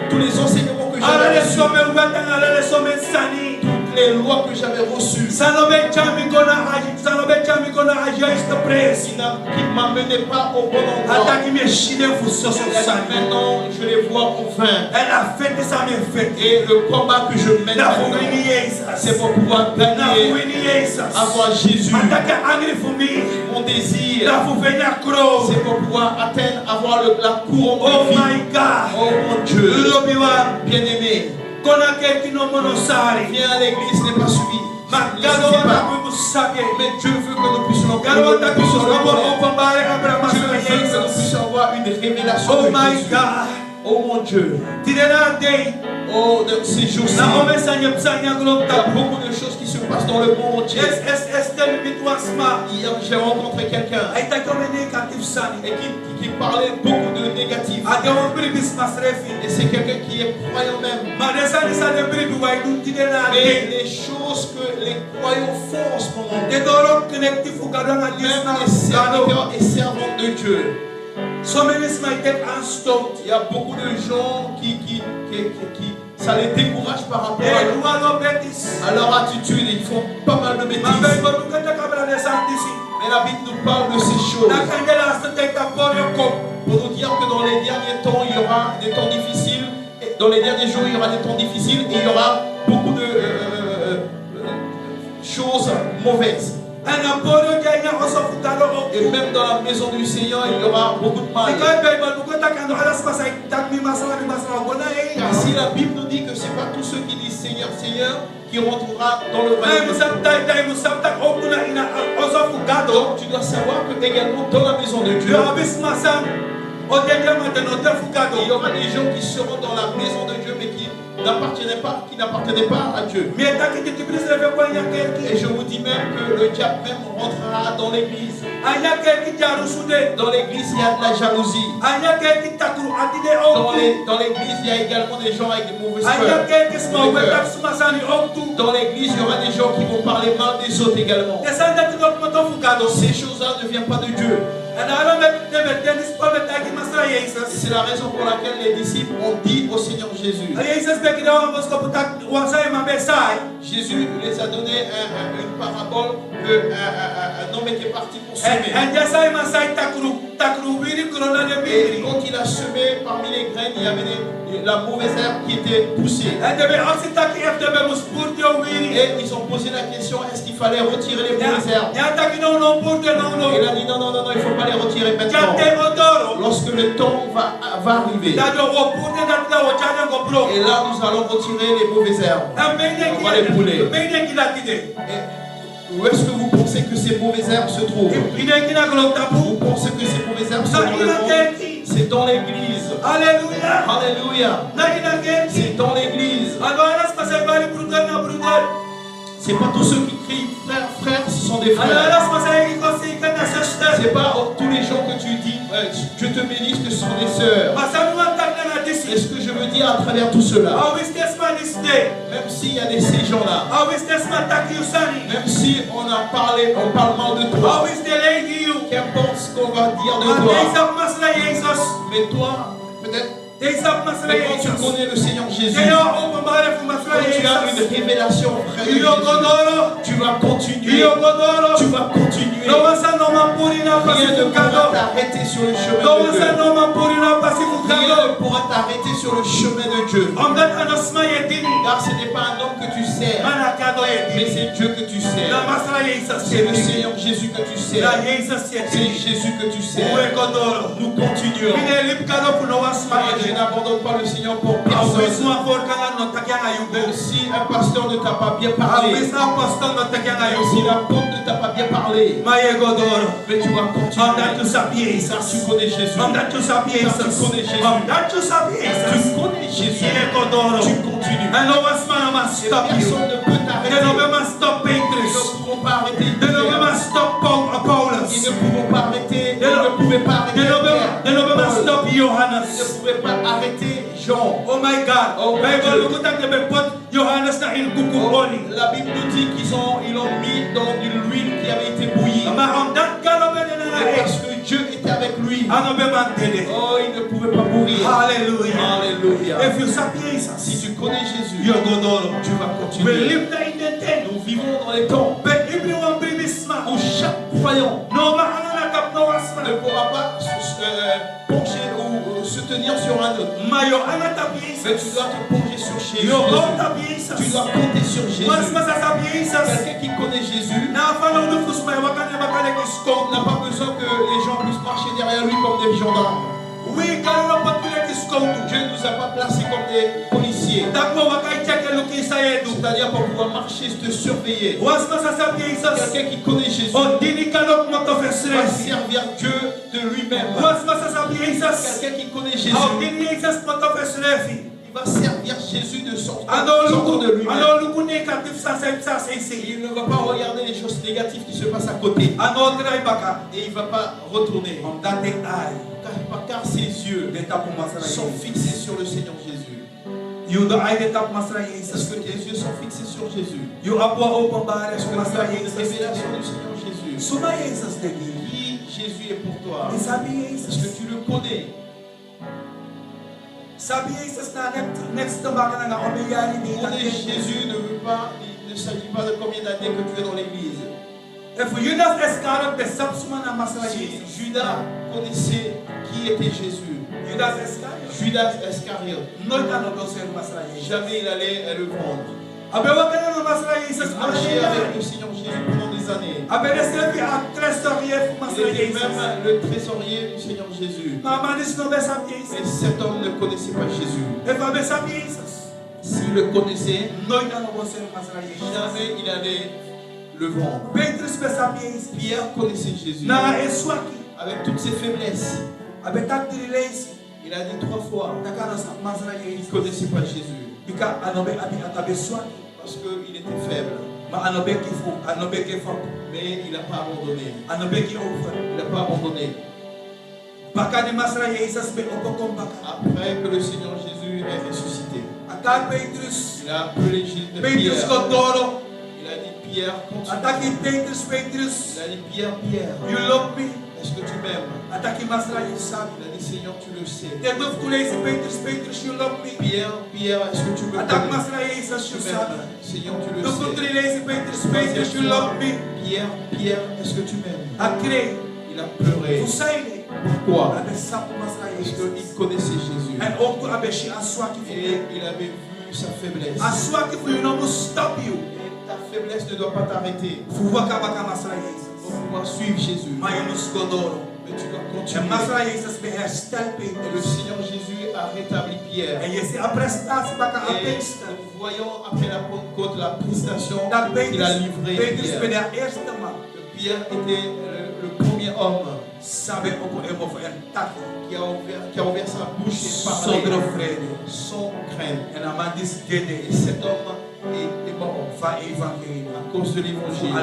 Tous les enseignements que Ala j'avais le reçus, some ubatan ala le some sani. toutes les lois que j'avais reçues, Sanobe chami kona aji esta presi. qui ne m'amenaient pas au bon endroit. Atakime shine fu soso Et sani. maintenant, je les vois enfin. Elle a fait ça me fait. Et le combat que je mène Na maintenant, fuini Jesus. c'est pour pouvoir Na gagner, fuini Jesus. avoir Jésus. Ataka angry for me. Mon désir, Na fu venya crow. c'est pour pouvoir atteindre, avoir la couronne Oh de vie. my God. Oh mon Dieu, Lobiwa bien-aimé, kona keki no monosari. viens à l'église n'est pas suivi. Ne Magalo suffit na pas. kumusake. Mais Dieu veut que nous puissions Galo nous ta puissions le kumusake connaître. opambare Abraham Dieu veut que nous Jesus. puissions avoir une révélation Oh de my Jésus. God. Oh mon Dieu. Tirena day. Oh, de ces jours-ci, Na ome sanya psanya il y a glonta. beaucoup de choses qui se passent dans le monde entier. Estem bitwasma. Hier, j'ai rencontré quelqu'un Aita komene katif sani. et qui parlait beaucoup de négatif. Ade on bribis masrefi. Et c'est quelqu'un qui est croyant même. Madesa ni sane bribi wa idu tirena Mais day. les choses que les croyants font en ce moment, De doro connecti fugadanga même disna les gado. serviteurs et servantes de Dieu, So many smite unstopped. il y a beaucoup de gens qui ça les décourage par rapport E dualo betis. à leur attitude. Ils font pas mal de Mabe bêtises. go tukata kabla de santisi. Mais la Bible nous parle de ces choses Na kangela sante kaporio ko. pour nous dire que dans les derniers temps, il y aura des temps difficiles. Et dans les derniers jours, il y aura des temps difficiles et il y aura beaucoup de choses mauvaises. Ana porio jaina oso futalo o. Et même dans la maison du Seigneur, il y aura beaucoup de mal. Ikoy Bible buko takando alas pasay takmi masala ni masala gona e. Car si la Bible nous dit que ce n'est pas tous ceux qui disent Seigneur, Seigneur qui rentrera dans le Ay royaume de Dieu. musabta musabta okuna ina oso fugado. Donc tu dois savoir que également dans la maison de Dieu, Yo abis masam. O deja mateno te il y fugado. aura des gens qui seront dans la maison de Dieu mais qui n'appartenaient pas à Dieu. Mi takiti tibris reve ko nya kelki. Et je vous dis même que le diable même rentrera dans l'église. Anya kelki jaru sude. Dans l'église, il y a de la jalousie. Anya kelki takuru atide o. Dans l'église, il y a également des gens avec des mauvaises Anya peurs. kelki sma wetak sumasani oktu. Dans l'église, il y aura des gens qui vont parler mal des autres également. Desanda tinok moto fugado. Ces choses-là ne viennent pas de Dieu. Ana aro me tenis pa me taki masra Et Jesus. c'est la raison pour laquelle les disciples ont dit au Seigneur Jésus. Jesus be kida wa mosko putak wasai mabesai. Jésus les a donné une parabole qu'un homme était parti pour semer. En jasai masai takru wiri corona de Et biri. quand il a semé parmi les graines, il y avait la mauvaise herbe qui était poussée. En debe oxitaki FDB muspurti o wiri. Et ils ont posé la question, est-ce qu'il fallait retirer les mauvaises herbes? Ya taki no no purte no no. Il a dit non, il ne faut pas les retirer maintenant. Jate odoro. Lorsque le temps va arriver. Dado wo purte datida wo chane go bro. Et là, nous allons retirer les mauvaises herbes. On va les brûler. Et Et où est-ce que vous pensez que ces mauvaises herbes se trouvent? Vous pensez que ces mauvaises herbes sont dans le monde? C'est dans l'église. Alléluia. Alléluia. C'est dans l'église. C'est pas tous ceux qui crient frère, frère, ce sont des frères. C'est pas tous les gens que tu dis Dieu te bénisse que ce sont des sœurs. Et ce que je veux dire à travers tout cela, même s'il y a ces gens-là, même si on parle mal de toi, qu'importe ce qu'on va dire de toi, mais toi, peut-être, mais quand tu connais le Seigneur Jésus, quand tu as une révélation vraie de Jésus, tu vas continuer. Tu vas continuer. Rien ne pourra t'arrêter sur le chemin de Dieu. Rien ne pourra t'arrêter sur le chemin de Dieu. Car ce n'est pas un homme que tu sers, Mais c'est Dieu que tu sers. C'est le Seigneur Jésus que tu sers. C'est Jésus que tu sers. Nous continuons. Je n'abandonne pas le Seigneur pour personne. Même si un pasteur ne t'a pas bien parlé, même si l'apôtre ne t'a pas bien parlé, mais tu vas continuer. Car tu connais Jésus. Car tu connais Jésus. Tu connais Jésus. Tu continues. Personne ne peut t'arrêter. Ils ne pourront pas arrêter. Ils ne pourront pas arrêter. Ils ne pouvaient pas arrêter. Ils ne pouvaient pas arrêter Jean. Oh my God. Oh my God. La Bible nous dit qu'ils l'ont mis dans de l'huile qui avait été bouillie. Et parce que Dieu était avec lui, oh, il ne pouvait pas mourir. Hallelujah. Alléluia. Si tu connais Jésus, tu vas continuer. Nous vivons dans les temps où chaque croyant ne pourra pas pencher ou se tenir sur un autre. Mais tu dois te pencher sur Jésus. Tu dois compter sur Jésus. Quelqu'un qui connaît Jésus n'a pas besoin que les gens puissent marcher derrière lui comme des gendarmes. Dieu ne nous a pas placés comme des policiers. C'est-à-dire pour pouvoir marcher, te surveiller. Quelqu'un qui connaît Jésus va servir Dieu de lui-même. Quelqu'un qui connaît Jésus, il va servir Jésus de son de lui-même. Il ne va pas regarder les choses négatives qui se passent à côté. Et il ne va pas retourner. Car ses yeux sont fixés sur le Seigneur Jésus. Est-ce que tes yeux sont fixés sur Jésus? Est-ce que tu as une révélation du Seigneur Jésus? Qui Jésus est pour toi? Est-ce que tu le connais? Connaître Jésus ne s'agit pas de combien d'années que tu es dans l'église. Si Judas connaissait qui était Jésus, Judas Iscariote, jamais il allait le vendre. Il marchait avec le Seigneur Jésus pendant des années. Il était même le trésorier du Seigneur Jésus. Mais cet homme ne connaissait pas Jésus. S'il le connaissait, jamais il allait le vendre. Pierre connaissait Jésus avec toutes ses faiblesses. Il a dit 3 fois qu'il ne connaissait pas Jésus parce qu'il était faible. Mais il n'a pas abandonné. Il n'a pas abandonné. Après que le Seigneur Jésus est ressuscité, il a appelé Pierre. Il a dit Pierre, continue. Il a dit Pierre, est-ce que tu m'aimes? Il a dit Seigneur, tu le sais. Pierre, est-ce que tu me connais? Seigneur, tu le sais. Pierre, est-ce que tu m'aimes? Il a pleuré. Pourquoi? Parce qu'il connaissait Jésus. Et il avait vu sa faiblesse. Et ta faiblesse ne doit pas t'arrêter. Pour pouvoir suivre Jésus. Mais tu dois continuer. Et le Seigneur Jésus a rétabli Pierre. Et nous voyons après la Pentecôte la prestation qu'il a livrée Pierre. Pierre était le premier homme qui a ouvert sa bouche et parlé sans crainte. Et cet homme est mort à cause de l'évangile,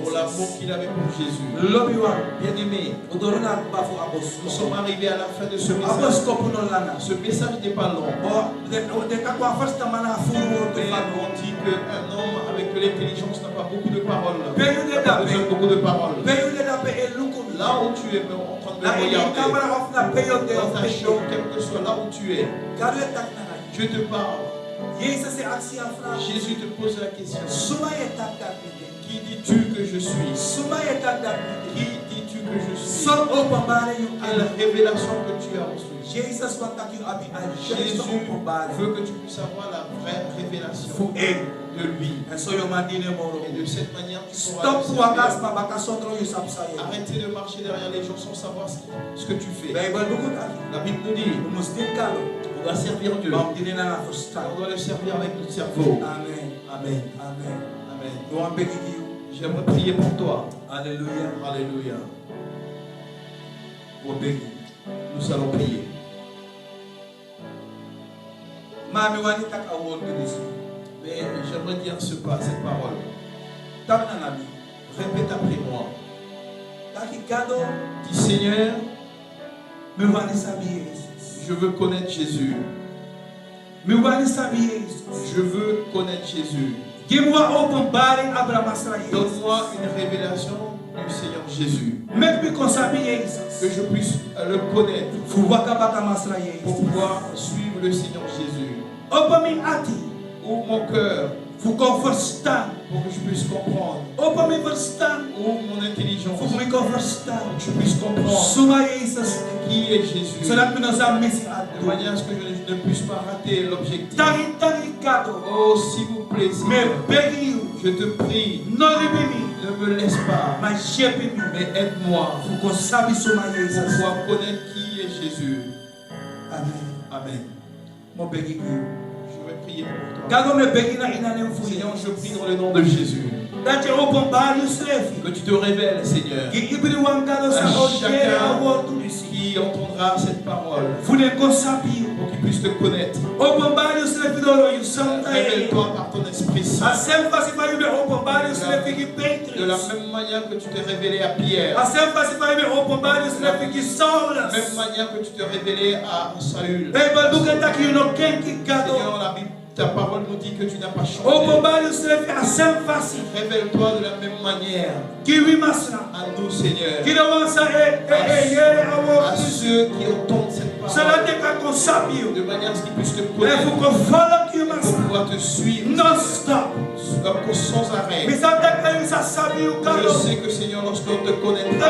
pour l'amour qu'il avait pour Jésus. Bien aimé, nous sommes arrivés à la fin de ce message. Ce message n'est pas long. Mais on dit qu'un homme avec de l'intelligence n'a pas beaucoup de paroles. Il n'a pas besoin de beaucoup de paroles. Là où tu es en train de me regarder, dans ta chambre, quel que soit là où tu es, Dieu te parle. Jésus te pose la question. Qui dis-tu que je suis? Qui dis-tu que je suis? Quelle révélation que tu as reçue? Jésus veut que tu puisses avoir la vraie révélation de de lui. And so you man dine moro. Et de cette manière, tu pourras Stop le wagas servir. ma baka sondro you sapsaye. Arrêtez de marcher derrière les gens sans savoir ce que tu fais. Bible buku tali. La Bible nous dit, You must think kalo. on doit servir Dieu. Bam dine na On understand. doit le servir avec notre cerveau. Amen. Amen. Amen. Amen. You want beg you. J'aimerais prier pour toi. Hallelujah. Alléluia. We beg you. Nous allons prier. Mami wani taka word this. Mais j'aimerais dire cette parole. Tamna nami. Répète après moi. Taki kado. Dis Seigneur, Me wani sabi Jesus. je veux connaître Jésus. Me wani sabi Jesus. Je veux connaître Jésus. Give me open body Abraham Asra Jesus. Donne-moi une révélation du Seigneur Jésus. Make me consabi Jesus. Que je puisse le connaître Fuwaka baka masra pour Jesus. pouvoir suivre le Seigneur Jésus. Open me ati. Ouvre mon cœur Fuko verstand. pour que je puisse comprendre. Open me verstand. Ouvre mon intelligence Fuko pour me ko verstand. que je puisse comprendre Suma Jesus. qui est Jésus. So that me no sa missing De atu. manière à ce que je ne puisse pas rater l'objectif. Tari kado. Oh, s'il vous plaît, Seigneur, Me beg you. je te prie, No leave me. ne me laisse pas, My shape me. mais aide-moi Fuko sabi suma pour Jesus. pouvoir connaître qui est Jésus. Amen. Amen. Mo beg you. Je vais prier pour toi. Gago me beg ina ina nem fu. Seigneur, je prie dans le nom de Jésus. That you open body slefi. Que tu te révèles, Seigneur. Ki ibri wan gado sa ojere awo tu disi. Qui entendra cette parole Fune ko sabi. pour qu'il puisse te connaître. Open body slefi dolo you sometimes. Révèle-toi par ton Esprit Saint. Asem fasi fa you be open body slefi ki De la Petrus. même manière que tu t'es révélé à Pierre. Asem fasi fa you be open body slefi ki De Saul. la même manière que tu t'es révélé à Saül. Bible buka tak you no kenki gado. Seigneur, la Bible, ta parole nous dit que tu n'as pas Open changé. body slefi asem fasi. Révèle-toi de la même manière Ki wi masna. à nous, Seigneur. Ki do wan sa yere awo À tu disi. ceux qui entendent cette So that parole. they can ko sabi you. De manière à ce qu'ils puissent te E connaître. fu ko follow you Pour masna. pouvoir te suivre Non stop. sans arrêt. Misa tak you sa sabi you Je gado. sais que, Seigneur, lorsqu'on te connaîtra,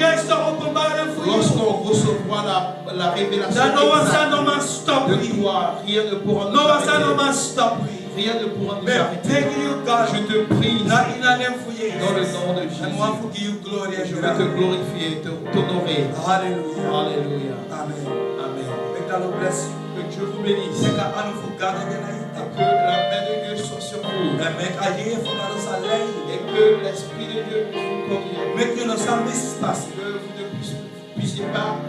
Lorsqu'on lorsqu'on recevra la révélation that no one exacte can no man stop de me. toi, rien ne pourra nous No one can no arrêter. man stop me. Rien ne pourra nous Me arrêter. beg you God. Je te prie Na ina nem for dans le nom de I want Jésus. to give you glory Et and je vais te glory. glorifier, t'honorer. Hallelujah. Alléluia. Amen. Amen. May the Lord bless you. Que Dieu vous bénisse. Make a hand for God again. Et que la main de Dieu soit sur vous. And make a year for God to lay. Et que l'Esprit de Dieu vous conduise. Make you no some mispass. Que vous ne puissiez pas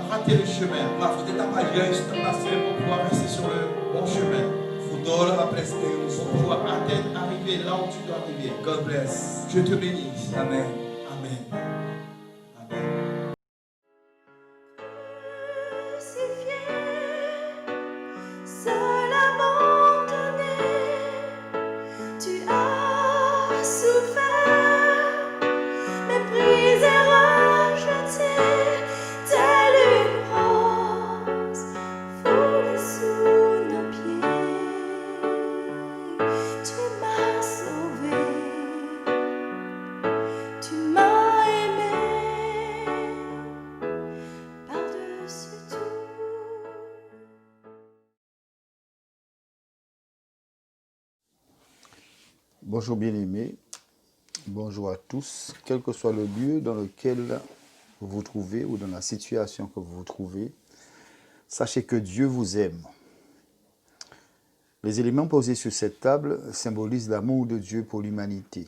rater le chemin. Ma for the tapa year is the pass. Mais pour pouvoir rester sur le bon chemin. For dollar a press Pour pouvoir arriver là où tu dois arriver. God bless. Je te bénisse. Amen. Amen. Amen. Crucifié, seul abandonné, tu as souffert, méprisé, rejeté, telle une rose foulée sous nos pieds. Tu m'as sauvé, tu m'as aimé par-dessus tout. Bonjour bien-aimés, bonjour à tous, quel que soit le lieu dans lequel vous vous trouvez ou dans la situation que vous vous trouvez, sachez que Dieu vous aime. Les éléments posés sur cette table symbolisent l'amour de Dieu pour l'humanité.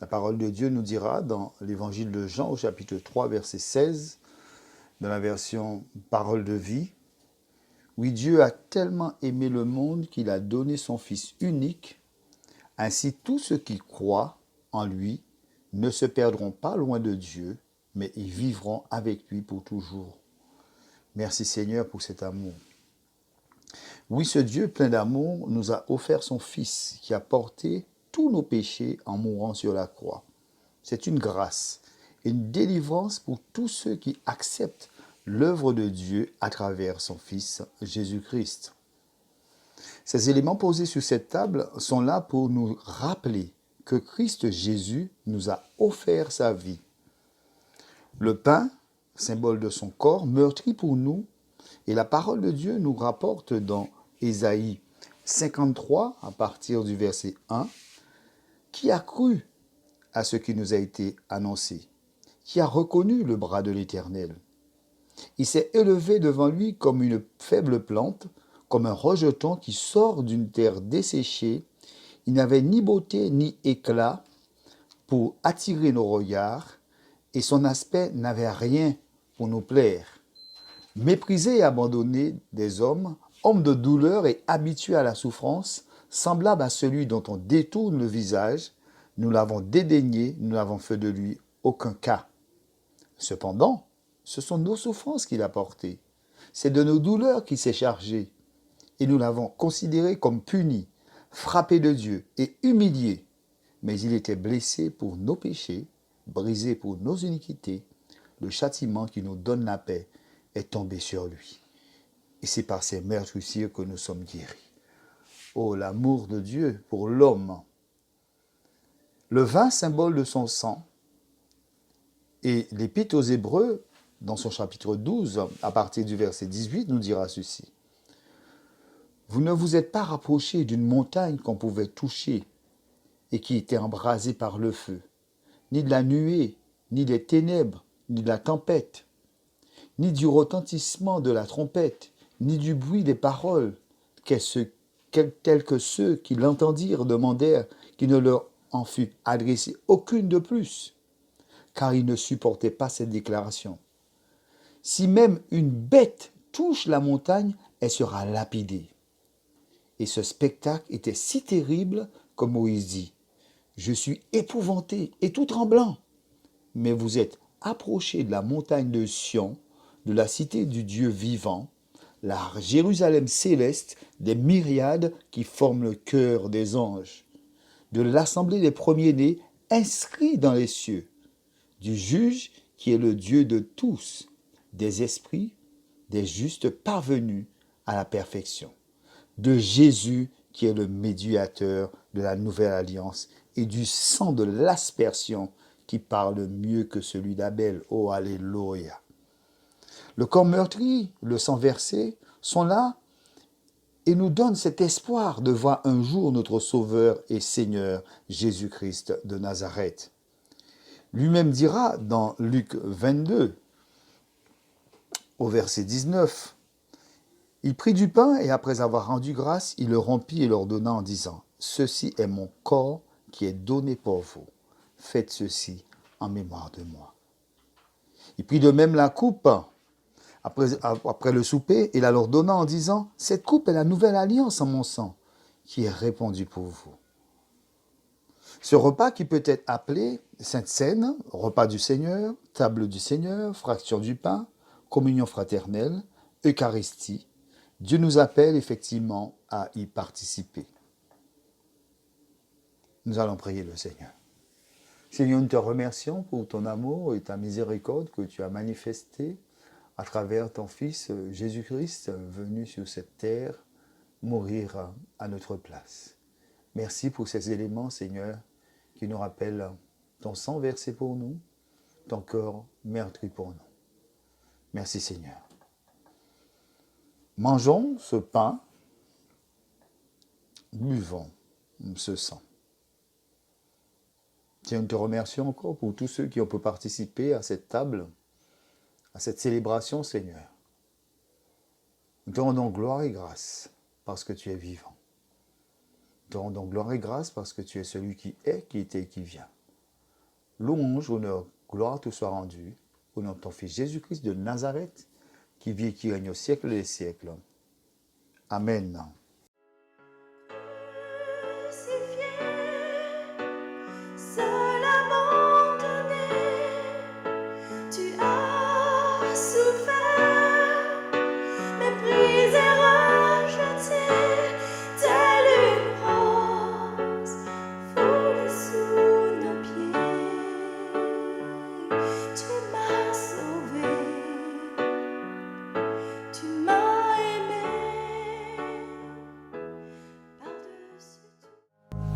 La parole de Dieu nous dira dans l'évangile de Jean au chapitre 3 verset 16, dans la version Parole de vie, « Oui, Dieu a tellement aimé le monde qu'il a donné son Fils unique. Ainsi, tous ceux qui croient en lui ne se perdront pas loin de Dieu, mais ils vivront avec lui pour toujours. » Merci Seigneur pour cet amour. Oui, ce Dieu plein d'amour nous a offert son Fils qui a porté tous nos péchés en mourant sur la croix. C'est une grâce, une délivrance pour tous ceux qui acceptent l'œuvre de Dieu à travers son Fils Jésus-Christ. Ces éléments posés sur cette table sont là pour nous rappeler que Christ Jésus nous a offert sa vie. Le pain, symbole de son corps, meurtri pour nous, et la parole de Dieu nous rapporte dans Ésaïe 53, à partir du verset 1, qui a cru à ce qui nous a été annoncé, qui a reconnu le bras de l'Éternel. Il s'est élevé devant lui comme une faible plante, comme un rejeton qui sort d'une terre desséchée. Il n'avait ni beauté ni éclat pour attirer nos regards, et son aspect n'avait rien pour nous plaire. Méprisé et abandonné des hommes, homme de douleur et habitué à la souffrance, semblable à celui dont on détourne le visage, nous l'avons dédaigné, nous n'avons fait de lui aucun cas. Cependant, ce sont nos souffrances qu'il a portées. C'est de nos douleurs qu'il s'est chargé. Et nous l'avons considéré comme puni, frappé de Dieu et humilié. Mais il était blessé pour nos péchés, brisé pour nos iniquités. Le châtiment qui nous donne la paix est tombé sur lui. Et c'est par ses meurtrissures que nous sommes guéris. Oh, l'amour de Dieu pour l'homme. Le vin, symbole de son sang, et l'Épître aux Hébreux, dans son chapitre 12, à partir du verset 18, nous dira ceci. Vous ne vous êtes pas rapprochés d'une montagne qu'on pouvait toucher et qui était embrasée par le feu, ni de la nuée, ni des ténèbres, ni de la tempête, ni du retentissement de la trompette, ni du bruit des paroles, tels que ceux qui l'entendirent demandèrent qu'il ne leur en fût adressé aucune de plus, car ils ne supportaient pas cette déclaration. Si même une bête touche la montagne, elle sera lapidée. Et ce spectacle était si terrible que Moïse dit, « Je suis épouvanté et tout tremblant. Mais vous êtes approchés de la montagne de Sion, de la cité du Dieu vivant, la Jérusalem céleste, des myriades qui forment le cœur des anges, de l'assemblée des premiers-nés inscrits dans les cieux, du juge qui est le Dieu de tous, des esprits, des justes parvenus à la perfection, de Jésus qui est le médiateur de la nouvelle alliance et du sang de l'aspersion qui parle mieux que celui d'Abel. Oh, alléluia! Le corps meurtri, le sang versé sont là et nous donnent cet espoir de voir un jour notre Sauveur et Seigneur Jésus-Christ de Nazareth. Lui-même dira dans Luc 22, au verset 19, « Il prit du pain et après avoir rendu grâce, il le rompit et leur donna en disant, « Ceci est mon corps qui est donné pour vous. Faites ceci en mémoire de moi. » Il prit de même la coupe après le souper et la leur donna en disant, « Cette coupe est la nouvelle alliance en mon sang qui est répandue pour vous. » Ce repas qui peut être appelé Sainte Seine, repas du Seigneur, table du Seigneur, fraction du pain, communion fraternelle, Eucharistie, Dieu nous appelle effectivement à y participer. Nous allons prier le Seigneur. Seigneur, nous te remercions pour ton amour et ta miséricorde que tu as manifesté à travers ton Fils Jésus-Christ venu sur cette terre mourir à notre place. Merci pour ces éléments, Seigneur, qui nous rappellent ton sang versé pour nous, ton corps meurtri pour nous. Merci, Seigneur. Mangeons ce pain, buvons ce sang. Seigneur, nous te remercions encore pour tous ceux qui ont pu participer à cette table, à cette célébration, Seigneur. Nous te rendons gloire et grâce parce que tu es vivant. Nous te rendons gloire et grâce parce que tu es celui qui est, qui était et qui vient. Louange, honneur, gloire te soit rendue au nom de ton Fils Jésus-Christ de Nazareth, qui vit et qui règne au siècle des siècles. Amen. Seul abandonné, tu as souffert, méprisé, rejeté, telle une rose foulée sous nos pieds. Tu m'as sauvé, tu m'as aimé par-dessus tout.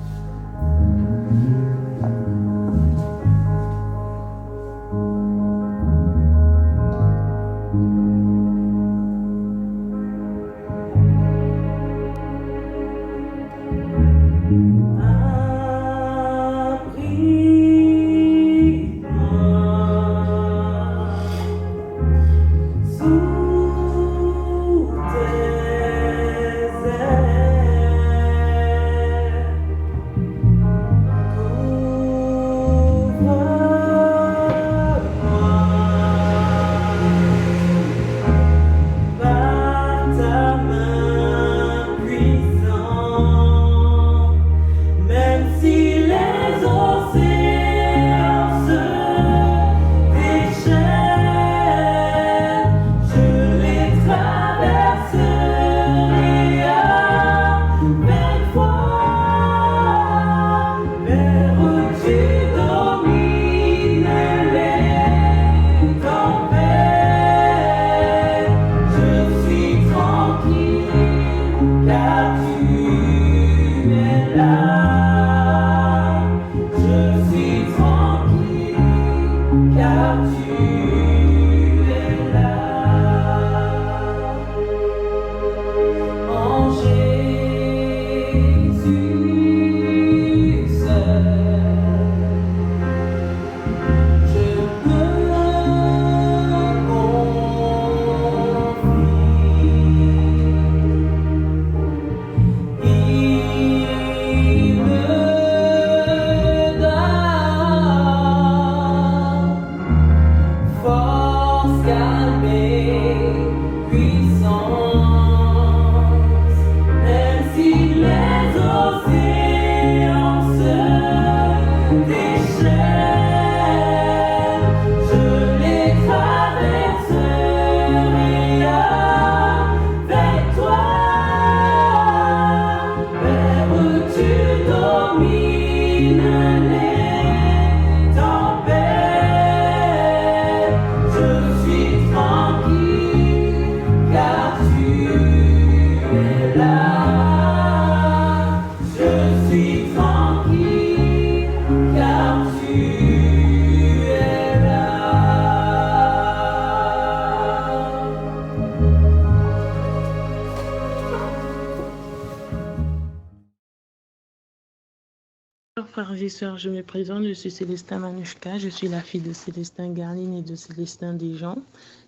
Bonjour frères et sœurs, je me présente, je suis Célestin Manouchka, je suis la fille de Célestin Garline et de Célestin Desjans.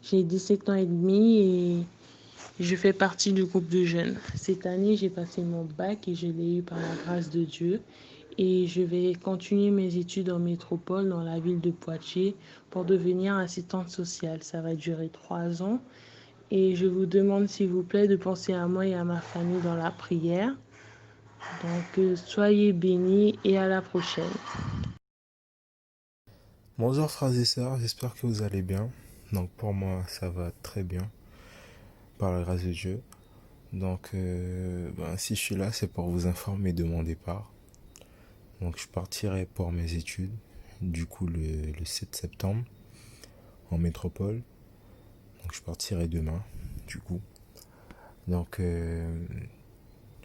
J'ai 17 ans et demi et je fais partie du groupe de jeunes. Cette année, j'ai passé mon bac et je l'ai eu par la grâce de Dieu. Et je vais continuer mes études en métropole dans la ville de Poitiers pour devenir assistante sociale. Ça va durer 3 ans. Et je vous demande s'il vous plaît de penser à moi et à ma famille dans la prière. Donc, soyez bénis et à la prochaine. Bonjour frères et sœurs, j'espère que vous allez bien. Donc pour moi, ça va très bien, par la grâce de Dieu. Donc si je suis là, c'est pour vous informer de mon départ. Donc je partirai pour mes études, du coup le 7 septembre, en métropole. Donc je partirai demain, du coup. Donc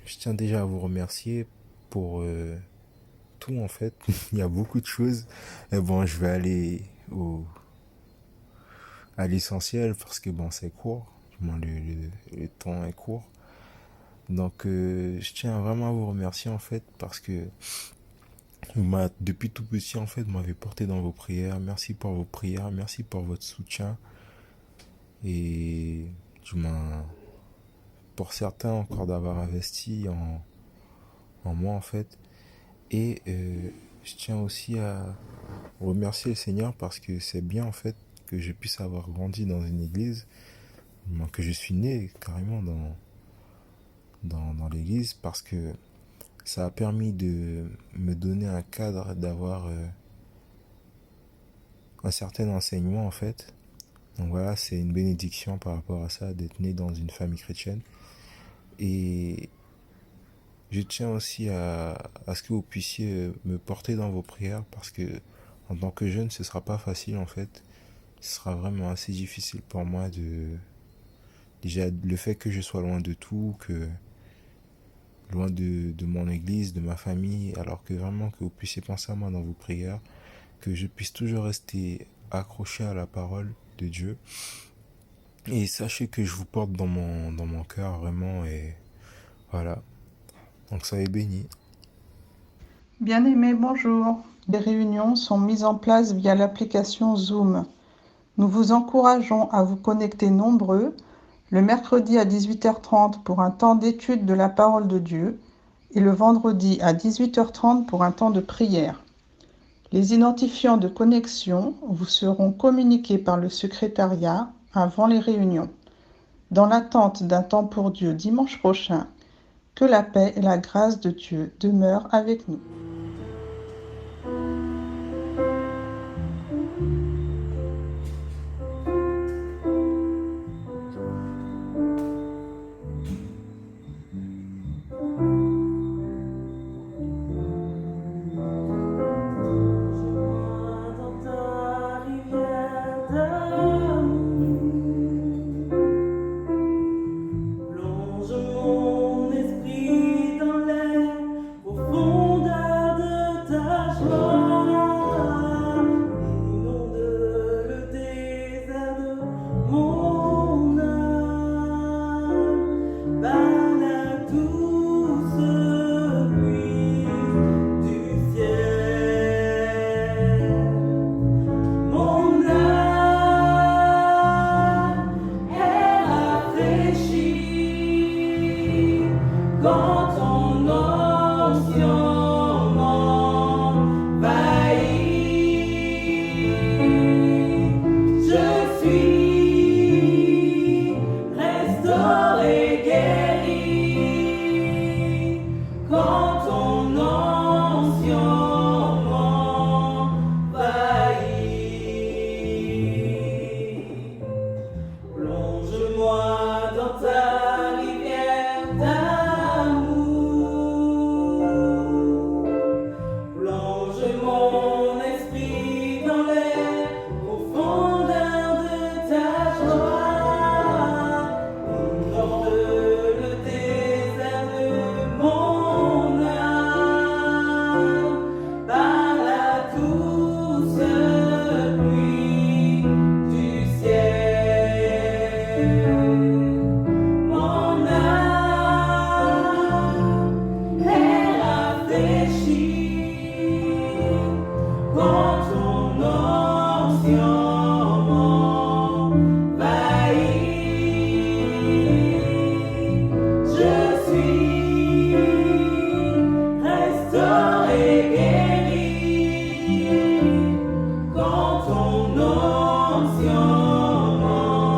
je tiens déjà à vous remercier pour tout en fait. Il y a beaucoup de choses. Et bon, je vais aller à l'essentiel parce que bon, c'est court. Le temps est court. Donc je tiens vraiment à vous remercier en fait parce que depuis tout petit en fait, vous m'avez porté dans vos prières. Merci pour vos prières, merci pour votre soutien. Et pour certains encore d'avoir investi en moi en fait. Et je tiens aussi à remercier le Seigneur parce que c'est bien en fait que je puisse avoir grandi dans une église, que je suis né carrément dans l'église parce que ça a permis de me donner un cadre, d'avoir un certain enseignement en fait. Donc voilà, c'est une bénédiction par rapport à ça d'être né dans une famille chrétienne. Et je tiens aussi à ce que vous puissiez me porter dans vos prières parce que en tant que jeune, ce sera pas facile en fait. Ce sera vraiment assez difficile pour moi déjà le fait que je sois loin de tout, loin de mon église, de ma famille, alors que vraiment que vous puissiez penser à moi dans vos prières, que je puisse toujours rester accroché à la parole de Dieu. Et sachez que je vous porte dans mon cœur vraiment et voilà. Donc soyez bénis. Bien-aimés, bonjour. Les réunions sont mises en place via l'application Zoom. Nous vous encourageons à vous connecter nombreux le mercredi à 18h30 pour un temps d'étude de la parole de Dieu et le vendredi à 18h30 pour un temps de prière. Les identifiants de connexion vous seront communiqués par le secrétariat avant les réunions. Dans l'attente d'un temps pour Dieu dimanche prochain, que la paix et la grâce de Dieu demeurent avec nous. Plonge mon esprit dans l'air profond. quand ton onction m'envahit. Je suis restauré, guéri, quand ton onction m'envahit.